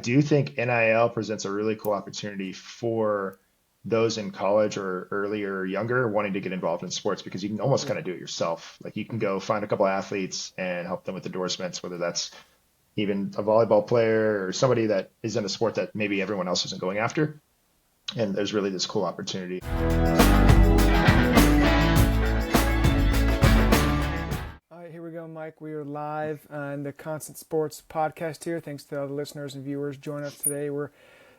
do think NIL presents a really cool opportunity for those in college or earlier or younger wanting to get involved in sports because you can almost Yeah. kind of do it yourself. Like you can Mhm. go find a couple athletes and help them with endorsements, whether that's even a volleyball player or somebody that is in a sport that maybe everyone else isn't going after. And there's really this cool opportunity. All right, here we go, Mike. We are live on the Constant Sports podcast here. Thanks to all the listeners and viewers joining us today. We're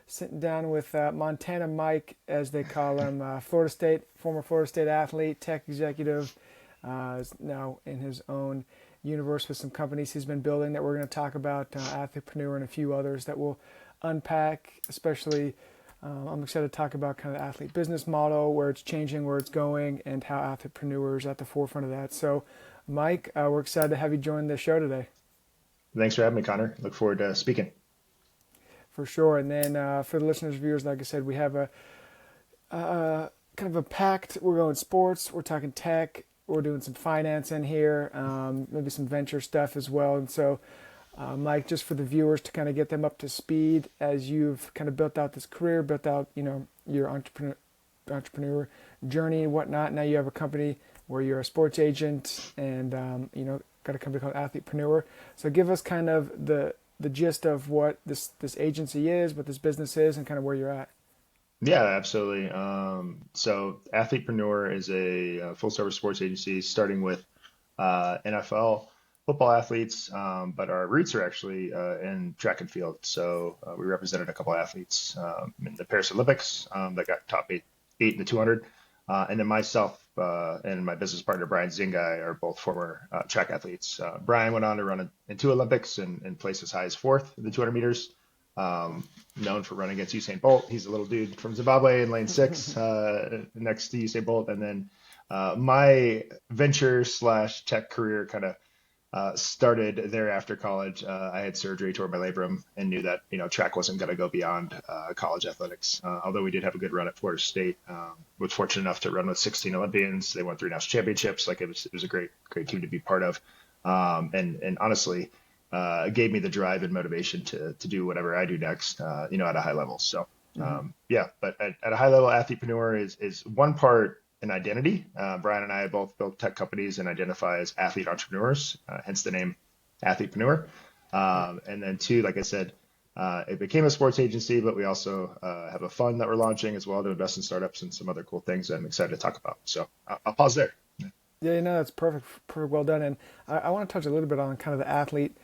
sitting down with Montana Mike, as they call him, former Florida State athlete, tech executive, is now in his own universe with some companies he's been building that we're going to talk about, Athletepreneur and a few others that we'll unpack, especially I'm excited to talk about kind of the athlete business model, where it's changing, where it's going, and how Athletepreneur is at the forefront of that. So, Mike, we're excited to have you join the show today, Thanks for having me, Connor. Look forward to speaking. for sure. And then for the listeners, viewers, like I said, we have kind of a packed. We're going sports. We're talking tech. We're doing some finance in here, maybe some venture stuff as well. And so, Mike, just for the viewers to kind of get them up to speed as you've kind of built out this career, built out your entrepreneur journey and whatnot. Now you have a company where you're a sports agent and got a company called Athletepreneur. So give us kind of the gist of what this agency is, what this business is, and kind of where you're at. Yeah, absolutely. So Athletepreneur is a full service sports agency starting with NFL football athletes, but our roots are actually in track and field. So we represented a couple athletes in the Paris Olympics that got top eight in the 200. And then myself and my business partner, Brian Zingai, are both former track athletes. Brian went on to run in two Olympics and placed as high as fourth in the 200 meters. Known for running against Usain Bolt. He's a little dude from Zimbabwe in lane six, next to Usain Bolt. And then my venture slash tech career kind of started there after college. I had surgery, tore my labrum, and knew that track wasn't going to go beyond college athletics. Although we did have a good run at Florida State, was fortunate enough to run with 16 Olympians. They won three national championships. Like it was a great team to be part of. And honestly, it gave me the drive and motivation to do whatever I do next, at a high level. So Mm-hmm. yeah, but at a high level, Athletepreneur is one part an identity. Brian and I both built tech companies and identify as athlete entrepreneurs, hence the name Athletepreneur. Yeah. And then two, like I said, it became a sports agency, but we also have a fund that we're launching as well to invest in startups and some other cool things that I'm excited to talk about. So I'll pause there. Yeah, that's perfect, perfect, well done. And I want to touch a little bit on kind of the athlete,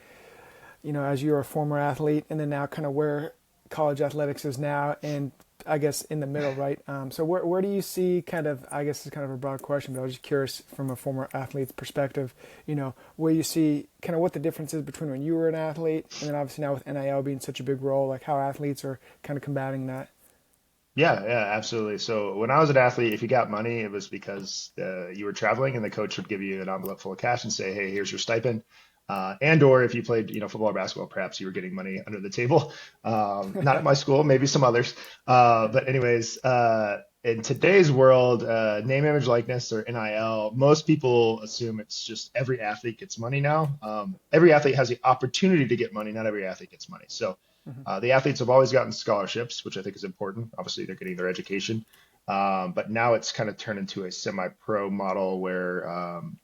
as you're a former athlete, and then now kind of where college athletics is now, and I guess in the middle, right? So where do you see kind of, I guess it's kind of a broad question, but I was just curious from a former athlete's perspective, where you see kind of what the difference is between when you were an athlete and then obviously now with NIL being such a big role, like how athletes are kind of combating that. Yeah, absolutely. So when I was an athlete, if you got money, it was because you were traveling and the coach would give you an envelope full of cash and say, "Hey, here's your stipend." And or if you played, football or basketball, perhaps you were getting money under the table. Not at my school, maybe some others. But anyways, in today's world, name, image, likeness, or NIL, most people assume it's just every athlete gets money now. Every athlete has the opportunity to get money. Not every athlete gets money. So Hmm. the athletes have always gotten scholarships, which I think is important. Obviously, they're getting their education. But now it's kind of turned into a semi-pro model where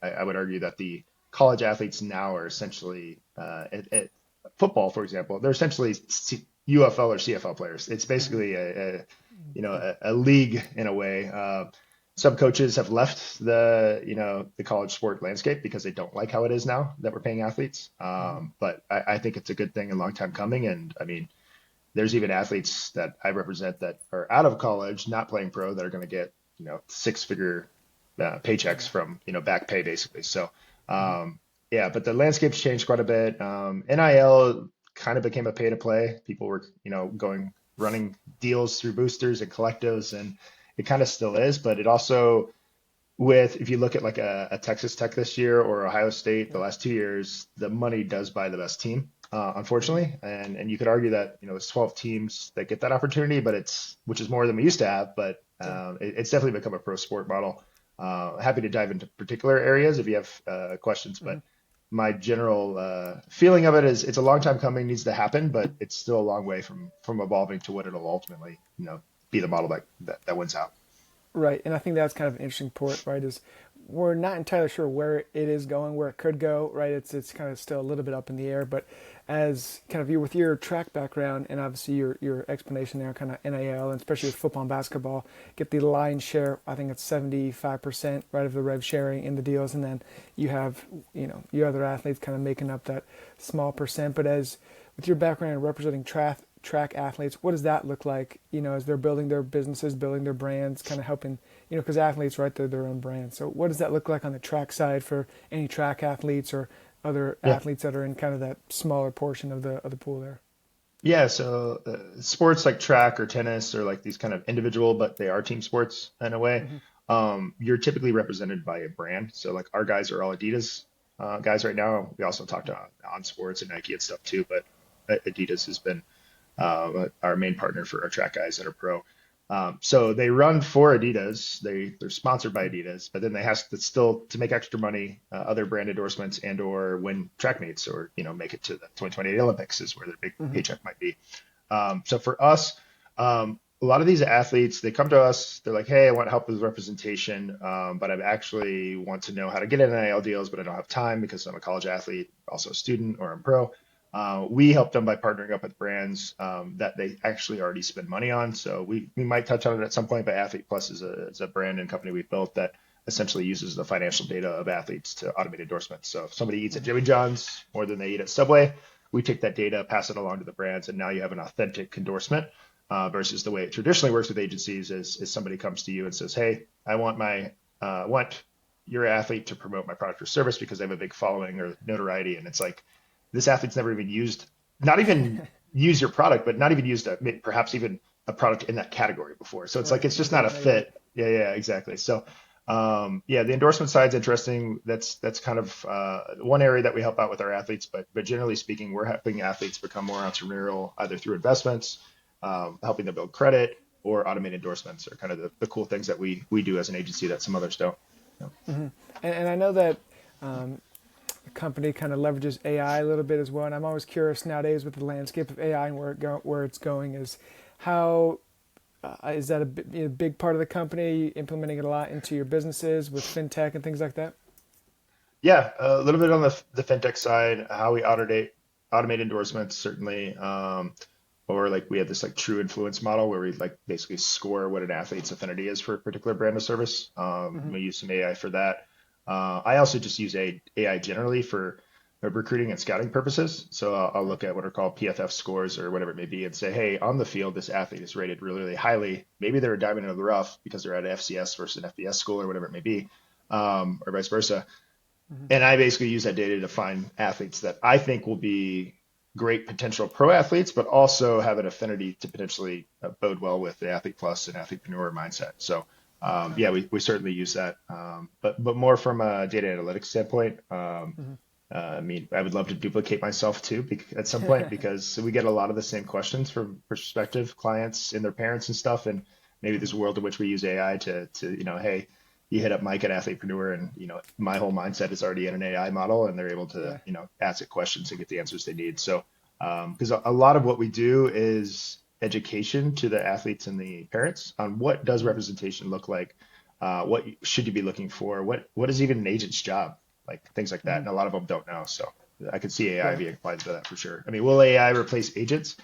I would argue that the college athletes now are essentially at football, for example, they're essentially UFL or CFL players. It's Hmm. basically a league in a way. Some coaches have left the college sport landscape because they don't like how it is now that we're paying athletes. Hmm. But I think it's a good thing and long time coming. And I mean, there's even athletes that I represent that are out of college, not playing pro, that are going to get six-figure paychecks Yeah. from back pay basically. So Hmm. yeah, but the landscape's changed quite a bit. NIL kind of became a pay to play. People were going running deals through boosters and collectives, and it kind of still is. But it also if you look at like a Texas Tech this year or Ohio State the Yeah. last 2 years, the money does buy the best team, Hmm. unfortunately. And you could argue that it's 12 teams that get that opportunity, but which is more than we used to have. But Yeah. it's definitely become a pro sport model. Happy to dive into particular areas if you have questions, Hmm. but my general feeling of it is it's a long time coming, needs to happen, but it's still a long way from evolving to what it'll ultimately, be the model that wins out. Right, and I think that's kind of an interesting point, right? Is we're not entirely sure where it is going, where it could go, right? It's kind of still a little bit up in the air, but as kind of you with your track background and obviously your explanation there, kind of NIL and especially with football and basketball, get the lion's share. I think it's 75% right of the rev sharing in the deals, and then you have your other athletes kind of making up that small percent. But as with your background representing track athletes, what does that look like, as they're building their businesses, building their brands, kind of helping, because athletes, right, they're their own brand. So what does that look like on the track side for any track athletes or other Yeah. athletes that are in kind of that smaller portion of the pool there? Yeah, so sports like track or tennis or like these kind of individual, but they are team sports in a way. Hmm. You're typically represented by a brand. So like our guys are all Adidas guys right now. We also talked on sports and Nike and stuff too, but Adidas has been our main partner for our track guys that are pro. So they run for Adidas. They're sponsored by Adidas, but then they have to still to make extra money, other brand endorsements and or win track meets or make it to the 2028 Olympics is where their big Hmm. paycheck might be. So for us, a lot of these athletes they come to us. They're like, "Hey, I want help with representation, but I actually want to know how to get NIL deals, but I don't have time because I'm a college athlete, also a student, or I'm pro." We help them by partnering up with brands that they actually already spend money on. So we might touch on it at some point, but Athlete Plus is a brand and company we've built that essentially uses the financial data of athletes to automate endorsements. So if somebody eats at Jimmy John's more than they eat at Subway, we take that data, pass it along to the brands, and now you have an authentic endorsement versus the way it traditionally works with agencies is somebody comes to you and says, "Hey, I want your athlete to promote my product or service because they have a big following or notoriety," and it's like this athlete's never even used, not even use your product, but not even used perhaps even a product in that category before. So it's like Right, it's and just not a didn't know yet. fit. Yeah, exactly. So yeah, the endorsement side's interesting. That's kind of one area that we help out with our athletes, but generally speaking, we're helping athletes become more entrepreneurial either through investments, helping them build credit, or automate endorsements are kind of the cool things that we do as an agency that some others don't. Yeah. And I know that the company kind of leverages AI a little bit as well. And I'm always curious nowadays with the landscape of AI and where it's going is how is that a big part of the company implementing it a lot into your businesses with fintech and things like that? Yeah, a little bit on the fintech side, how we automate endorsements, certainly. Or like we have this like true influence model where we like basically score what an athlete's affinity is for a particular brand of service. Hmm. We use some AI for that. I also just use AI generally for recruiting and scouting purposes. So I'll look at what are called PFF scores or whatever it may be and say, hey, on the field, this athlete is rated really, really highly. Maybe they're a diamond in the rough because they're at an FCS versus an FBS school or whatever it may be, or vice versa. Hmm. And I basically use that data to find athletes that I think will be great potential pro athletes, but also have an affinity to potentially bode well with the Athlete Plus and Athletepreneur mindset. So Right. yeah, we certainly use that, but more from a data analytics standpoint. Hmm. I mean, I would love to duplicate myself too at some point because we get a lot of the same questions from prospective clients and their parents and stuff. And maybe there's a world in which we use AI to hey, you hit up Mike at Athletepreneur, and my whole mindset is already in an AI model, and they're able to Yeah. ask it questions and get the answers they need. So because a lot of what we do is education to the athletes and the parents on what does Hmm. representation look like, what should you be looking for, what is even an agent's job, like things like that. Hmm. And a lot of them don't know. So I could see AI Right. being applied to that for sure. I mean, will AI replace agents?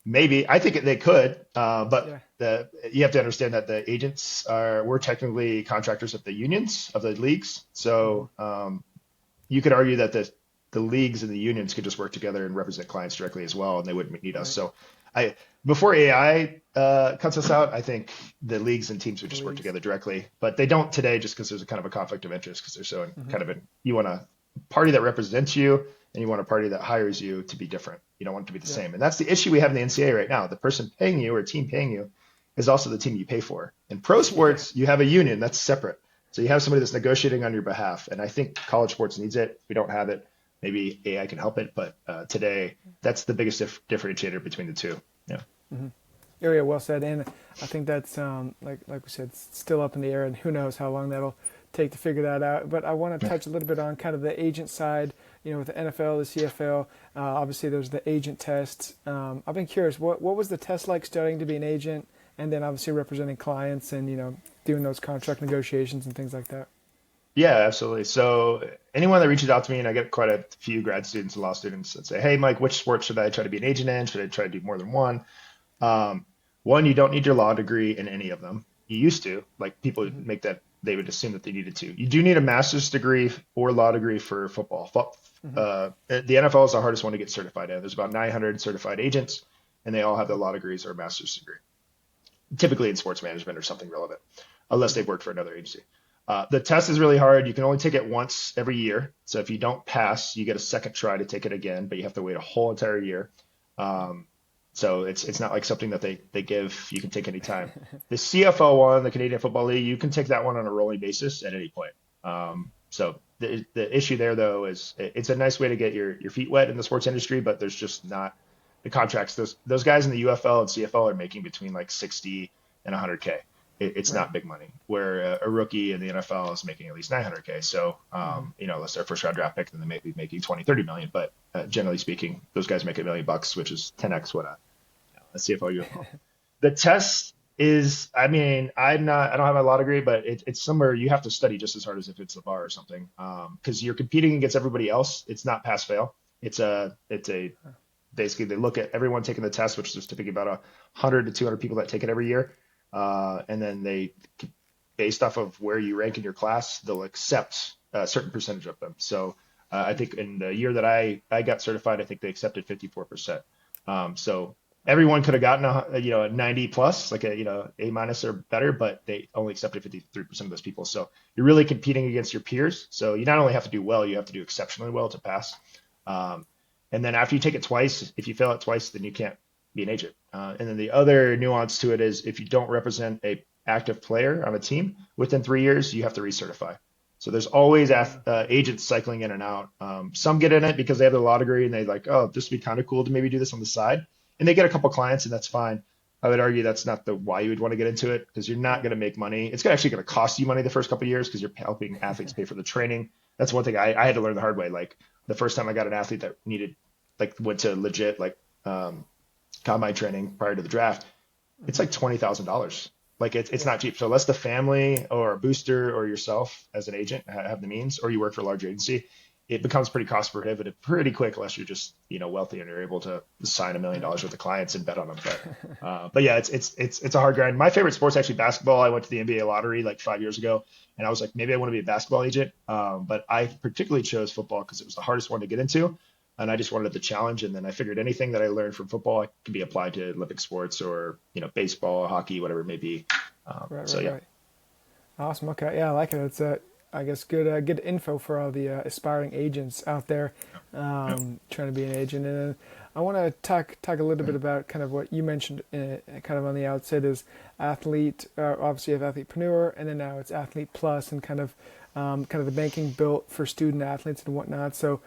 Maybe. I think they could, but Yeah. you have to understand that the agents we're technically contractors of the unions of the leagues. Hmm. So you could argue that the leagues and the unions could just work together and represent clients directly as well, and they wouldn't need us. Right. So I before AI cuts us out, I think the leagues and teams would The just work leagues. together directly, but they don't today just because there's a kind of a conflict of interest because they're so Hmm. kind of you want a party that represents you and you want a party that hires you to be different. You don't want it to be the Yep. same, and that's the issue we have in the NCAA right now. The person paying you or team paying you is also the team you pay for. In pro Yeah. sports, you have a union that's separate. So you have somebody that's negotiating on your behalf, and I think college sports needs it. If we don't have it, maybe AI can help it, but today that's the biggest differentiator between the two. Yeah. Hmm. Yeah, well said. And I think that's like we said, it's still up in the air, and who knows how long that'll take to figure that out. But I want to touch a little bit on kind of the agent side. with the NFL, the CFL, obviously there's the agent tests. I've been curious, what was the test like studying to be an agent, and then obviously representing clients and doing those contract negotiations and things like that. Yeah, absolutely. So anyone that reaches out to me, and I get quite a few grad students and law students that say, "Hey, Mike, which sport should I try to be an agent in? Should I try to do more than one?" Um, One, you don't need your law degree in any of them. You used to, like people would Hmm. make that they would assume that they needed to. You do need a master's degree or law degree for football. Hmm. The NFL is the hardest one to get certified in. There's about 900 certified agents, and they all have their law degrees or a master's degree, typically in sports management or something relevant, unless they've worked for another agency. The test is really hard. You can only take it once every year. So if you don't pass, you get a second try to take it again, but you have to wait a whole entire year. Um, so it's not like something that they give you can take any time. The CFL one, the Canadian Football League, you can take that one on a rolling basis at any point. So the issue there though is it's a nice way to get your feet wet in the sports industry, but there's just not the contracts. Those guys in the UFL and CFL are making between like 60 and 100K. It's Right. not big money. Where a rookie in the NFL is making at least 900K. So, Hmm. unless they're a first round draft pick, then they may be making 20, 30 million. But generally speaking, those guys make $1 million, which is 10x what a CFL UFL. The test is, I mean, I don't have a law degree, but it's somewhere you have to study just as hard as if it's the bar or something. Because you're competing against everybody else. It's not pass fail. It's a basically they look at everyone taking the test, which is typically about 100 to 200 people that take it every year, and then they, based off of where you rank in your class, they'll accept a certain percentage of them. So I think in the year that I got certified, I think they accepted 54%. So everyone could have gotten a 90 plus, like a A minus or better, but they only accepted 53% of those people. So you're really competing against your peers. So you not only have to do well, you have to do exceptionally well to pass. Um, and then after you take it twice, if you fail it twice, then you can't be an agent. And then the other nuance to it is if you don't represent a active player on a team within 3 years, you have to recertify. So there's always agents cycling in and out. Some get in it because they have their law degree and they like, oh, this would be kind of cool to maybe do this on the side, and they get a couple clients and that's fine. I would argue that's not the why you would want to get into it because you're not Right. going to make money. It's actually going to cost you money the first couple of years because you're helping athletes pay for the training. That's one thing I had to learn the hard way. Like the first time I got an athlete that needed like went to legit like combine training prior to the draft, it's Hmm. like $20,000. Like it's Yeah. not cheap. So unless the family or a booster or yourself as an agent have the means, or you work for a large agency, it becomes pretty cost prohibitive pretty quick unless you're just wealthy and you're able to sign $1 million worth of clients and bet on them. But yeah, it's a hard grind. My favorite sport's actually basketball. I went to the NBA lottery like 5 years ago, and I was like, maybe I want to be a basketball agent. But I particularly chose football because it was the hardest one to get into, and I just wanted the challenge. And then I figured anything that I learned from football can be applied to Olympic sports or baseball, hockey, whatever it may be. Right. So Right. yeah, Right. Awesome. Okay. Yeah, I like it. It's I guess good info for all the aspiring agents out there yeah, trying to be an agent. And then I want to talk a little bit about kind of what you mentioned kind of on the outset is athlete. Obviously, you have Athletepreneur, and then now it's Athlete Plus, and kind of the banking built for student athletes and whatnot. So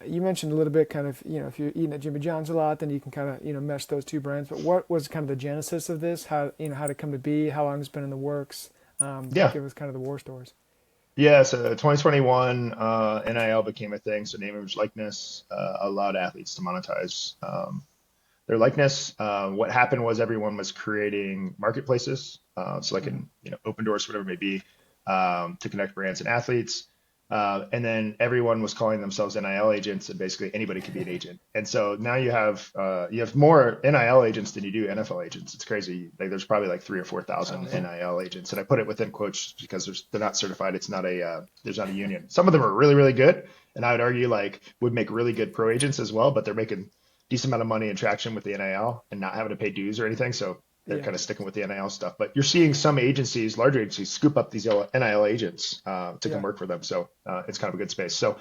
you mentioned a little bit kind of if you're eating at Jimmy John's a lot, then you can kind of mesh those two brands. But what was kind of the genesis of this? How how did it come to be? How long it's been in the works? yeah. Give us kind of the war stories. Yeah, so 2021, NIL became a thing. So name, image, likeness allowed athletes to monetize their likeness. What happened was everyone was creating marketplaces, so like Hmm. in open doors, whatever it may be, to connect brands and athletes. And then everyone was calling themselves NIL agents, and basically anybody could be an agent. And so now you have more NIL agents than you do NFL agents. It's crazy. Like there's probably like 3 or 4 thousand Oh, NIL agents, and I put it within quotes because they're not certified. It's not there's not a union. Some of them are really really good, and I would argue like would make really good pro agents as well, but they're making decent amount of money and traction with the NIL and not having to pay dues or anything. So they're yeah. kind of sticking with the NIL stuff. But you're seeing some agencies, larger agencies, scoop up these NIL agents to come Yeah. work for them. So it's kind of a good space. So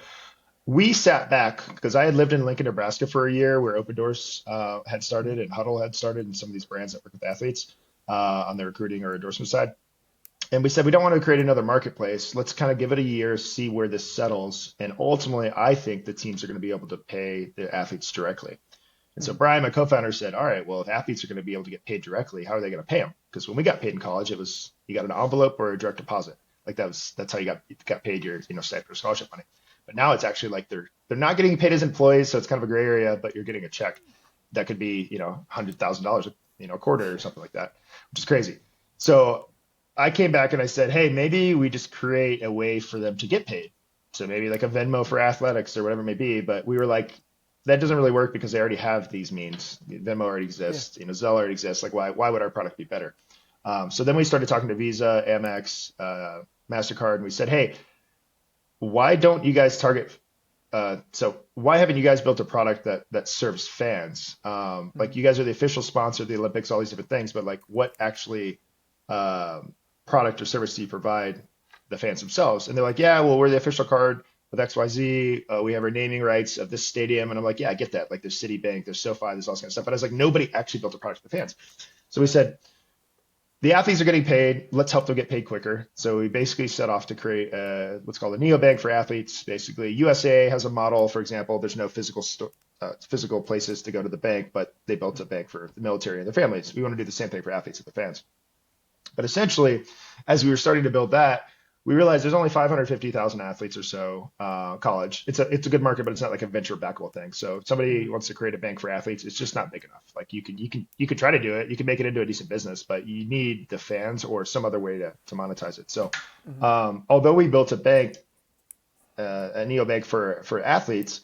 we sat back because I had lived in Lincoln, Nebraska for a year where Open Doors had started and Huddle had started and some of these brands that work with athletes on the recruiting or endorsement side. And we said, we don't want to create another marketplace. Let's kind of give it a year, see where this settles. And ultimately, I think the teams are going to be able to pay the athletes directly. And so Hmm. Brian, my co-founder, said, all right, well, if athletes are going to be able to get paid directly, how are they going to pay them? Because when we got paid in college, it was you got an envelope or a direct deposit. Like that's how you got paid your stipend or scholarship money. But now it's actually like they're not getting paid as employees, so it's kind of a gray area, but you're getting a check that could be, $100,000, a quarter or something like that, which is crazy. So I came back and I said, hey, maybe we just create a way for them to get paid. So maybe like a Venmo for athletics or whatever it may be. But we were like, that doesn't really work because they already have these means. Venmo already Yeah. exists, Zelle already exists. Like, why would our product be better? So then we started talking to Visa, Amex, MasterCard, and we said, hey, why don't you guys target so why haven't you guys built a product that serves fans? Like you guys are the official sponsor of the Olympics, all these different things, but like what actually product or service do you provide the fans themselves? And they're like, yeah, well, we're the official card of XYZ. We have our naming rights of this stadium. And I'm like, yeah, I get that. Like there's Citibank, there's SoFi, there's all this kind of stuff. But I was like, nobody actually built a product for the fans. So we said, the athletes are getting paid. Let's help them get paid quicker. So we basically set off to create what's called a neobank for athletes. Basically, USA has a model, for example. There's no physical places to go to the bank, but they built a bank for the military and their families. We want to do the same thing for athletes and the fans. But essentially, as we were starting to build that, we realized there's only 550,000 athletes or so college. It's a good market, but it's not like a venture backable thing. So if somebody wants to create a bank for athletes, it's just not big enough. Like you could try to do it, you can make it into a decent business, but you need the fans or some other way to monetize it. So although we built a bank, a neobank for athletes,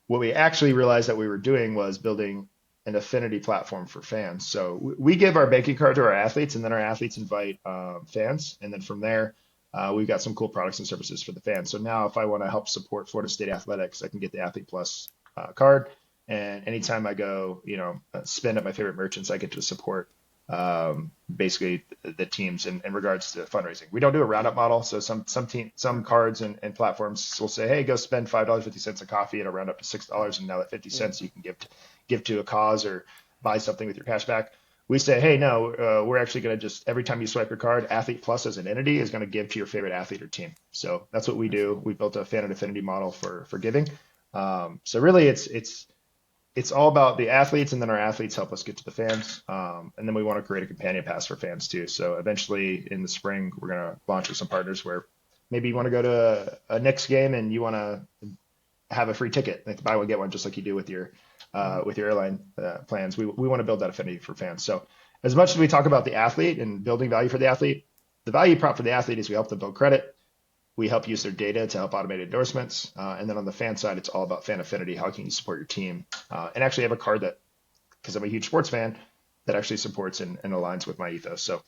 what we actually realized that we were doing was building an affinity platform for fans. So we give our banking card to our athletes, and then our athletes invite fans, and then from there we've got some cool products and services for the fans. So now if I want to help support Florida State athletics, I can get the Athlete Plus card. And anytime I go, spend at my favorite merchants, I get to support basically the teams in regards to fundraising. We don't do a roundup model. So some cards and platforms will say, hey, go spend $5.50 a coffee and it'll round up to $6. And now that 50 cents you can give to a cause or buy something with your cash back. We say, hey, no, we're actually going to just every time you swipe your card, Athlete Plus as an entity is going to give to your favorite athlete or team. So that's what we do. We built a fan and affinity model for giving. So really, it's all about the athletes, and then our athletes help us get to the fans. And then we want to create a companion pass for fans too. So eventually in the spring, we're going to launch with some partners where maybe you want to go to a Knicks game and you want to have a free ticket, like buy one get one, just like you do with your airline plans. We want to build that affinity for fans. So as much as we talk about the athlete and building value for the athlete, the value prop for the athlete is we help them build credit. We help use their data to help automate endorsements. And then on the fan side, it's all about fan affinity. How can you support your team? And actually have a card that, because I'm a huge sports fan, that actually supports and aligns with my ethos. So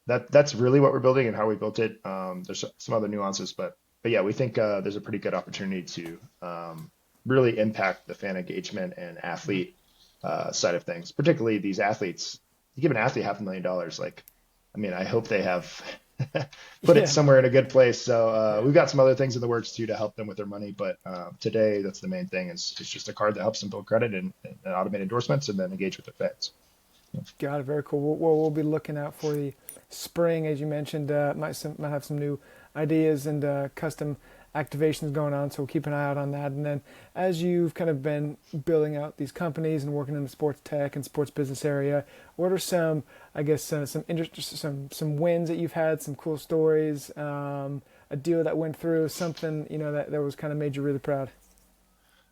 that's really what we're building and how we built it. There's some other nuances, but yeah, we think there's a pretty good opportunity to really impact the fan engagement and athlete side of things, particularly these athletes. You give an athlete $500,000, like, I mean, I hope they have put it somewhere in a good place. So we've got some other things in the works too to help them with their money. But today, that's the main thing. It's just a card that helps them build credit and automate endorsements and then engage with their fans. Got it. Very cool. We'll be looking out for the spring, as you mentioned. Might have some new ideas and custom activations going on, so we'll keep an eye out on that. And then as you've kind of been building out these companies and working in the sports tech and sports business area, what are some, I guess, some wins that you've had, some cool stories, a deal that went through, something, that was kind of made you really proud?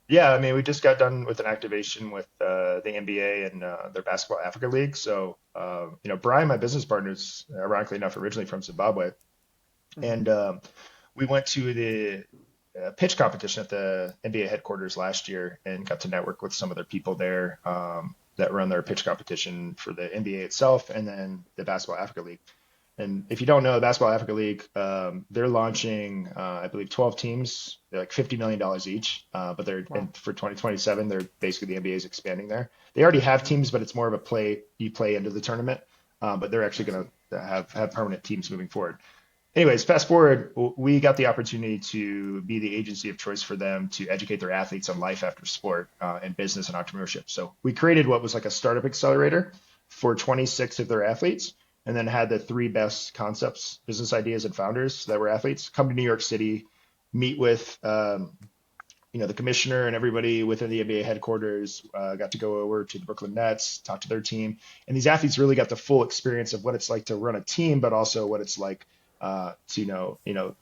Yeah, I mean, we just got done with an activation with the NBA and their Basketball Africa League. So, Brian, my business partner, is ironically enough originally from Zimbabwe, and we went to the pitch competition at the NBA headquarters last year and got to network with some of their people there that run their pitch competition for the NBA itself and then the Basketball Africa League. And if you don't know, the Basketball Africa League, they're launching, I believe, 12 teams. They're like $50 million each. But and for 2027, they're basically the NBA is expanding there. They already have teams, but it's more of a you play into the tournament. But they're actually going to have permanent teams moving forward. Anyways, fast forward, we got the opportunity to be the agency of choice for them to educate their athletes on life after sport and business and entrepreneurship. So we created what was like a startup accelerator for 26 of their athletes, and then had the three best concepts, business ideas, and founders that were athletes come to New York City, meet with the commissioner and everybody within the NBA headquarters. Got to go over to the Brooklyn Nets, talk to their team, and these athletes really got the full experience of what it's like to run a team, but also what it's like to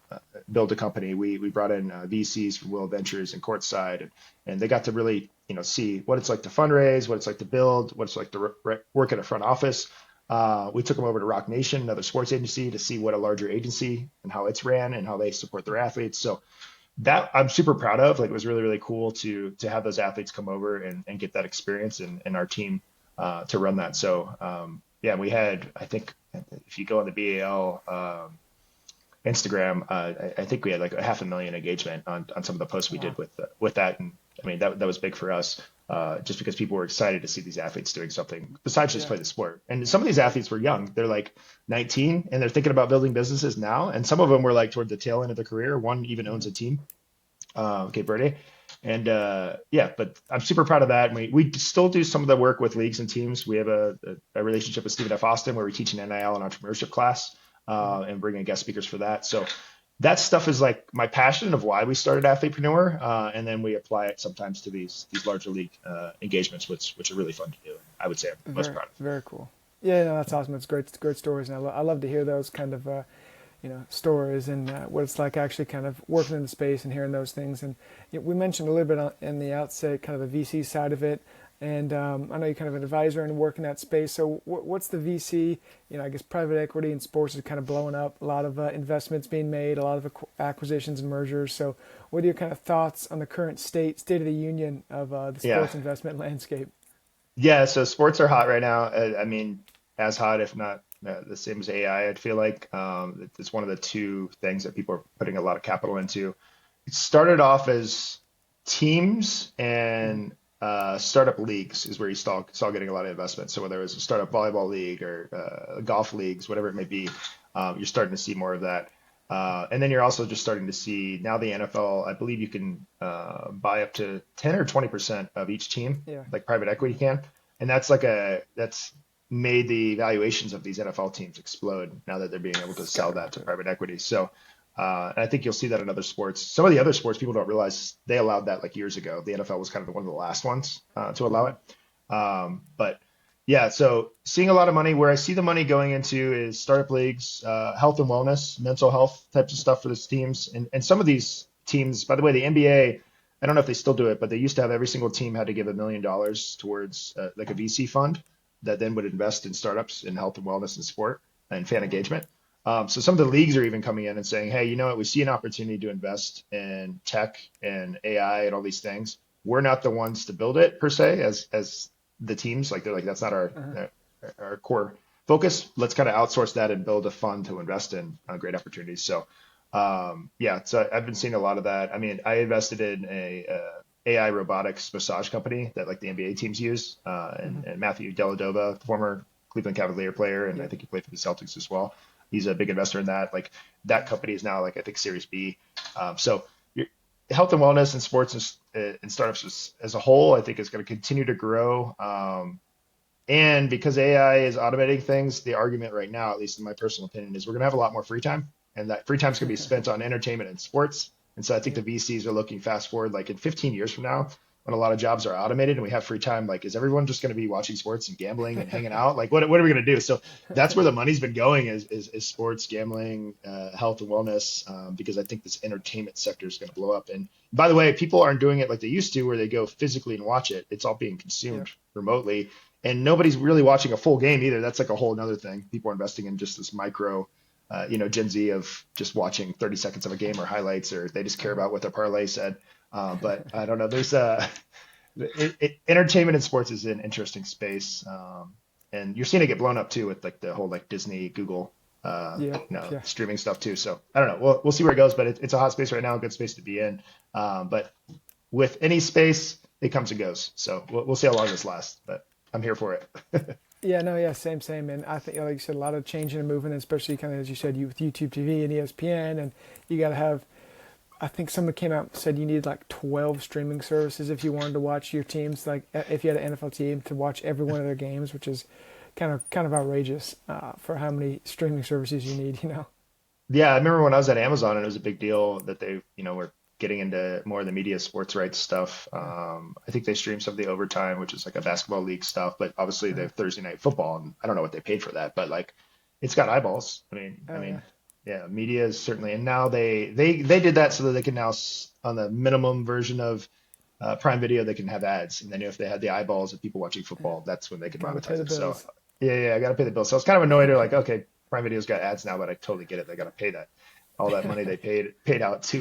build a company. We brought in VCs from Will Ventures and Courtside, and they got to really see what it's like to fundraise, what it's like to build, what it's like to work in a front office. We took them over to Rock Nation, another sports agency, to see what a larger agency and how it's ran and how they support their athletes. So that I'm super proud of. Like, it was really, really cool to have those athletes come over and get that experience, and our team to run that. So yeah, we had, I think, if you go on the BAL Instagram, I think we had like 500,000 engagement on some of the posts we did Wow. with that. And I mean, that was big for us, just because people were excited to see these athletes doing something besides just Yeah. play the sport. And some of these athletes were young; they're like 19, and they're thinking about building businesses now. And some of them were like toward the tail end of their career. One even owns Mhm. a team, Cape Verde. And yeah, but I'm super proud of that. And we still do some of the work with leagues and teams. We have a relationship with Stephen F. Austin where we teach an NIL and entrepreneurship class, Mhm. and bring in guest speakers for that. So that stuff is like my passion of why we started Athletepreneur, and then we apply it sometimes to these larger league engagements, which are really fun to do. And I would say I'm most Very, proud of. very cool. Yeah, no, that's awesome. It's great, great stories, and I love to hear those kind of stories and what it's like actually kind of working in the space and hearing those things. And we mentioned a little bit in the outset, kind of the VC side of it. And I know you're kind of an advisor and work in that space. So what's the VC? I guess private equity in sports is kind of blowing up. A lot of investments being made, a lot of acquisitions and mergers. So what are your kind of thoughts on the current state of the union of the Yeah. sports investment landscape? Yeah, so sports are hot right now. I mean, as hot, if not the same as AI, I'd feel like. It's one of the two things that people are putting a lot of capital into. It started off as teams Mm-hmm. and startup leagues is where you saw getting a lot of investment. So whether it's a startup volleyball league or golf leagues, whatever it may be, you're starting to see more of that. And then you're also just starting to see now the NFL. I believe you can buy up to 10 or 20% of each team, Yeah. like private equity can, and that's made the valuations of these NFL teams explode now that they're being able to sell that to Skyrocket. private equity. So and I think you'll see that in other sports. Some of the other sports people don't realize they allowed that like years ago. The NFL was kind of one of the last ones to allow Mm-hmm. it. But yeah, so seeing a lot of money. Where I see the money going into is startup leagues, health and wellness, mental health types of stuff for these teams. And some of these teams, by the way, the NBA, I don't know if they still do it, but they used to have every single team had to give $1 million towards like a VC fund that then would invest in startups in health and wellness and sport and fan Oh, wow. engagement. So some of the leagues are even coming in and saying, hey, you know what? We see an opportunity to invest in tech and AI and all these things. We're not the ones to build it per se as the teams. Like, they're like, that's not Uh-huh. our core focus. Let's kind of outsource that and build a fund to invest in great opportunities. So yeah, so I've been seeing a lot of that. I mean, I invested in a AI robotics massage company that like the NBA teams use, Mm-hmm. and Matthew Dellavedova, the former Cleveland Cavalier player, and I Yep. think he played for the Celtics as well. He's a big investor in that. Like, that company is now like, I think, Series B. So health and wellness and sports and startups as a whole, I think, is going to continue to grow. And because AI is automating things, the argument right now, at least in my personal opinion, is we're going to have a lot more free time, and that free time is going to be spent on entertainment and sports. And so I think the Yep. VCs are looking fast forward, like in 15 years from now, when a lot of jobs are automated and we have free time, like, is everyone just going to be watching sports and gambling and hanging out? Like, what are we going to do? So that's where the money's been going is sports, gambling, health and wellness, because I think this entertainment sector is going to blow up. And by the way, people aren't doing it like they used to, where they go physically and watch it. It's all being consumed Yep. remotely, and nobody's really watching a full game either. That's like a whole another thing. People are investing in just this micro, Gen Z of just watching 30 seconds of a game or highlights, or they just care Uh-huh. about what their parlay said. But I don't know. There's entertainment and sports is an interesting space, and you're seeing it get blown up too with like the whole like Disney, Google, Yep. Yeah. streaming stuff too. So I don't know. We'll see where it goes, but it's a hot space right now, a good space to be in. But with any space, it comes and goes. So we'll see how long this lasts, but I'm here for it. Yeah, no, yeah, same. And I think, like you said, a lot of changing and moving, especially kind of as you said, you with YouTube TV and ESPN, and you got to have. I think someone came out and said you need like 12 streaming services if you wanted to watch your teams. Like if you had an NFL team to watch every one of their games, which is kind of outrageous for how many streaming services you need. Yeah, I remember when I was at Amazon and it was a big deal that they, were getting into more of the media sports rights stuff. Yeah. I think they streamed some of the overtime, which is like a basketball league stuff, but obviously they Uh-huh. have Thursday night football, and I don't know what they paid for that, but like, it's got eyeballs. I mean, Oh yeah. Yeah, media is certainly, and now they did that so that they can now on the minimum version of Prime Video, they can have ads, and then if they had the eyeballs of people watching Yeah. football, that's when they can Got to pay monetize the it. So bills. yeah, I got to pay the bill. So I was kind of annoyed. They're like, okay, Prime Video's got ads now, but I totally get it. They got to pay that all that money they paid out to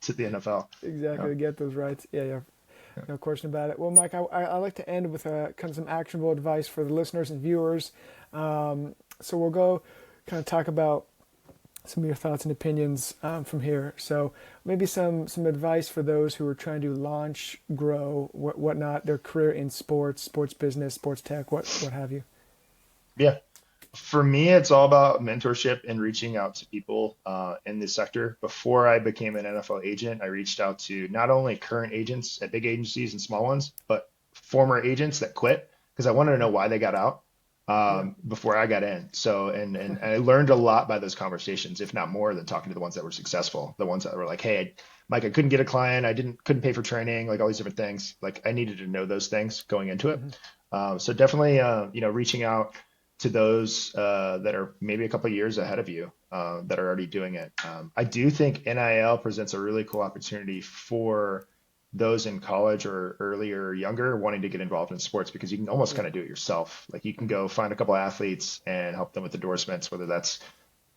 to the NFL. Exactly, Yeah, to get those rights. Yeah, yeah. yeah, No question about it. Well, Mike, I like to end with kind of some actionable advice for the listeners and viewers. So we'll go kind of talk about some of your thoughts and opinions from here. So maybe some advice for those who are trying to launch, grow, whatnot, their career in sports, sports business, sports tech, what have you. yeah. For me, it's all about mentorship and reaching out to people in this sector. Before I became an NFL agent, I reached out to not only current agents at big agencies and small ones, but former agents that quit because I wanted to know why they got out Yeah. before I got in. So, and I learned a lot by those conversations, if not more than talking to the ones that were successful, the ones that were like, hey, Mike, I couldn't get a client, I couldn't pay for training, like all these different things. Like I needed to know those things going into it. Hmm. So definitely, reaching out to those that are maybe a couple of years ahead of you that are already doing it. I do think NIL presents a really cool opportunity for those in college or earlier or younger wanting to get involved in sports because you can almost kind Yeah. of do it yourself. Like you can Hmm. go find a couple athletes and help them with endorsements, whether that's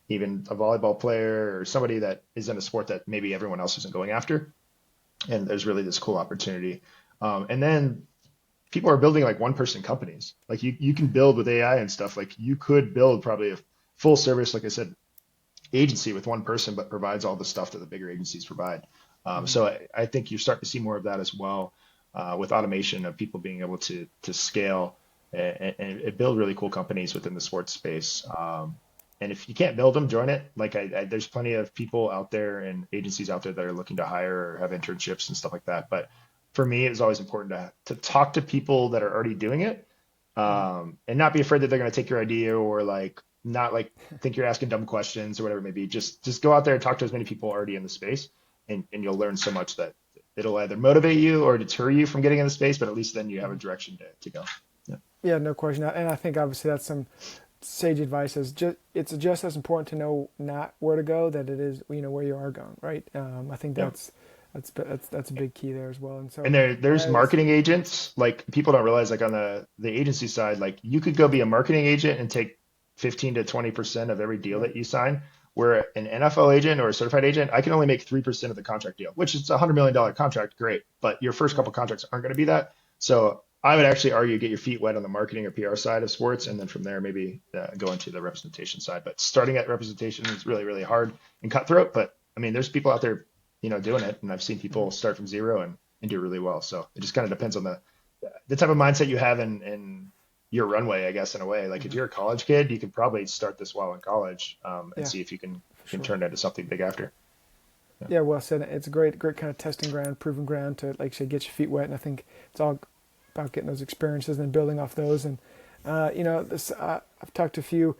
even a volleyball player or somebody that is in a sport that maybe everyone else isn't going after. And there's really this cool opportunity. And then people are building like one person companies. Like you can build with AI and stuff. Like you could build probably a full service, like I said, agency with one person, but provides all the stuff that the bigger agencies provide. Hmm. So I think you're starting to see more of that as well with automation of people being able to scale and build really cool companies within the sports space. And if you can't build them, join it. Like there's plenty of people out there and agencies out there that are looking to hire or have internships and stuff like that. But for me, it's always important to talk to people that are already doing it Hmm. and not be afraid that they're going to take your idea or like not like think you're asking dumb questions or whatever it may be. Just go out there and talk to as many people already in the space, and you'll learn so much that it'll either motivate you or deter you from getting in the space, but at least then you have a Hmm. direction to go. Yeah. Yeah, no question. And I think obviously that's some sage advice. Is just it's just as important to know not where to go that it is where you are going, right? I think Yeah. that's a big key there as well. And so And there's as marketing agents, like people don't realize like on the agency side, like you could go be a marketing agent and take 15 to 20% of every deal yeah, that you sign. Where an NFL agent or a certified agent, I can only make 3% of the contract deal, which is a $100 million contract, great. But your first couple right. contracts aren't going to be that. So I would actually argue get your feet wet on the marketing or PR side of sports, and then from there maybe go into the representation side. But starting at representation is really, really hard and cutthroat. But I mean, there's people out there doing it. And I've seen Hmm. people start from zero and do really well. So it just kind of depends on the type of mindset you have in your runway, I guess, in a way. Like if Hmm. you're a college kid, you could probably start this while in college and Yeah, see if you for can sure. turn that into something big after. Yeah. Yeah, well said. It's a great kind of testing ground, proving ground to, like you said, get your feet wet. And I think it's all about getting those experiences and then building off those. And this I've talked to a few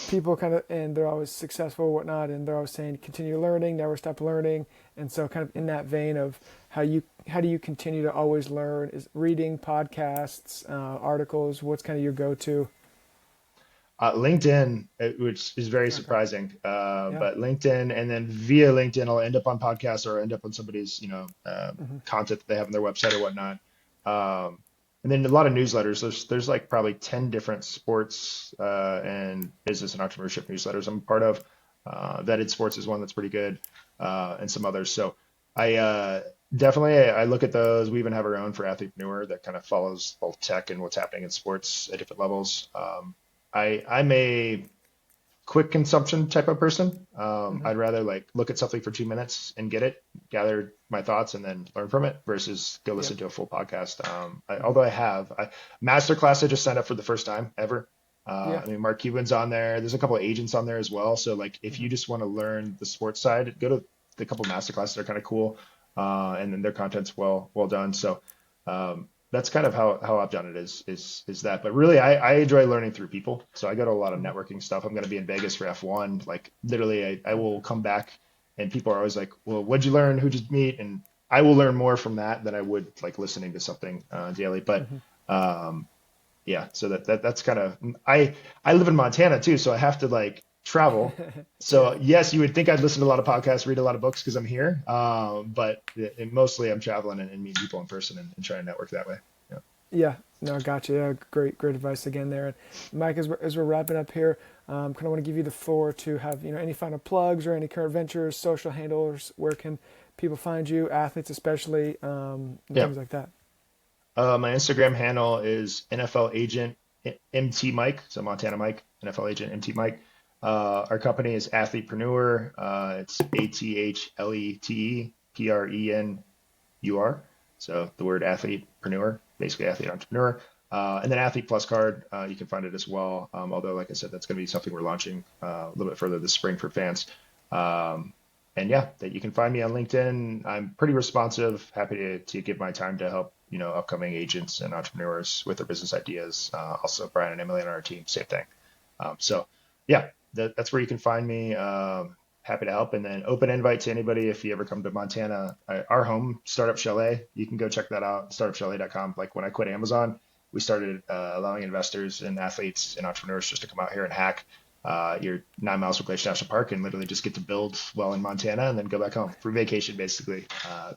people kind of, and they're always successful, or whatnot, and they're always saying continue learning, never stop learning. And so, kind of in that vein of how do you continue to always learn? Is reading podcasts, articles? What's kind of your go-to? LinkedIn, which is very Okay. surprising, Yeah. but LinkedIn, and then via LinkedIn, I'll end up on podcasts or end up on somebody's, Hmm. content that they have on their website or whatnot. Um, and then a lot of newsletters. There's like probably 10 different sports and business and entrepreneurship newsletters I'm a part of. Vetted Sports is one that's pretty good, and some others. So I definitely I look at those. We even have our own for Athletepreneur that kind of follows both tech and what's happening in sports at different levels. I'm a quick consumption type of person. Hmm. I'd rather like look at something for 2 minutes and get it, gather my thoughts, and then learn from it versus go Yep. listen to a full podcast. Hmm. Although masterclass, I just signed up for the first time ever. Yeah. I mean, Mark Cuban's on there. There's a couple of agents on there as well. So like, if Hmm. you just want to learn the sports side, go to the couple masterclasses. They're kind of cool, and then their content's well done. So that's kind of how I've done it is that. But really, I enjoy learning through people. So I go to a lot of Hmm. networking stuff. I'm going to be in Vegas for F1. Like literally, I will Okay. come back and people are always like, "Well, what'd you learn? Who'd you meet?" And I will learn more from that than I would like listening to something daily. But Hmm. um, yeah, so that's kind of I live in Montana too, so I have to like travel. So Yeah. yes, you would think I'd listen to a lot of podcasts, read a lot of books because I'm here. But mostly I'm traveling and meeting people in person and trying to network that way. Yeah. Yeah, no, gotcha. Yeah, great advice again there. And Mike, as we're wrapping up here, kind of want to give you the floor to have any final plugs or any current ventures, social handles. Where can people find you, athletes especially, and Yeah. things like that? My Instagram handle is NFL Agent MT Mike, so Montana Mike, NFL Agent MT Mike. Our company is Athletepreneur. It's AthletePreneur. So the word athletepreneur, basically athlete entrepreneur. And then Athlete Plus card, you can find it as well. Although, like I said, that's going to be something we're launching a little bit further this spring for fans. Um, and yeah, that you can find me on LinkedIn. I'm pretty responsive, happy to give my time to help, upcoming agents and entrepreneurs with their business ideas. Also, Brian and Emily on our team, same thing. So yeah, that's where you can find me. Happy to help. And then open invite to anybody if you ever come to Montana. Our home, Startup Chalet, you can go check that out, startupchalet.com. Like when I quit Amazon, we started allowing investors and athletes and entrepreneurs just to come out here and hack your 9 miles from Glacier National Park and literally just get to build well in Montana and then go back home. Free vacation, basically.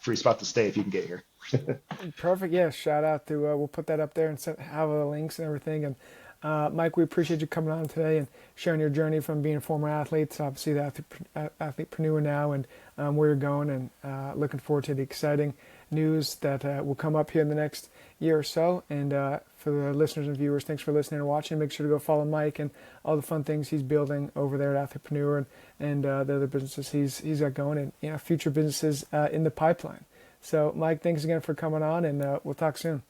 Free spot to stay if you can get here. Perfect. Yeah, shout out to we'll put that up there and have the links and everything. And Mike, we appreciate you coming on today and sharing your journey from being a former athlete to obviously the athletepreneur now and where you're going. And looking forward to the exciting news that will come up here in the next year or so. And for the listeners and viewers, thanks for listening and watching. Make sure to go follow Mike and all the fun things he's building over there at Athletepreneur and the other businesses he's got going and future businesses in the pipeline. So, Mike, thanks again for coming on, and we'll talk soon.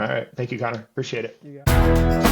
All right. Thank you, Connor. Appreciate it. You got it.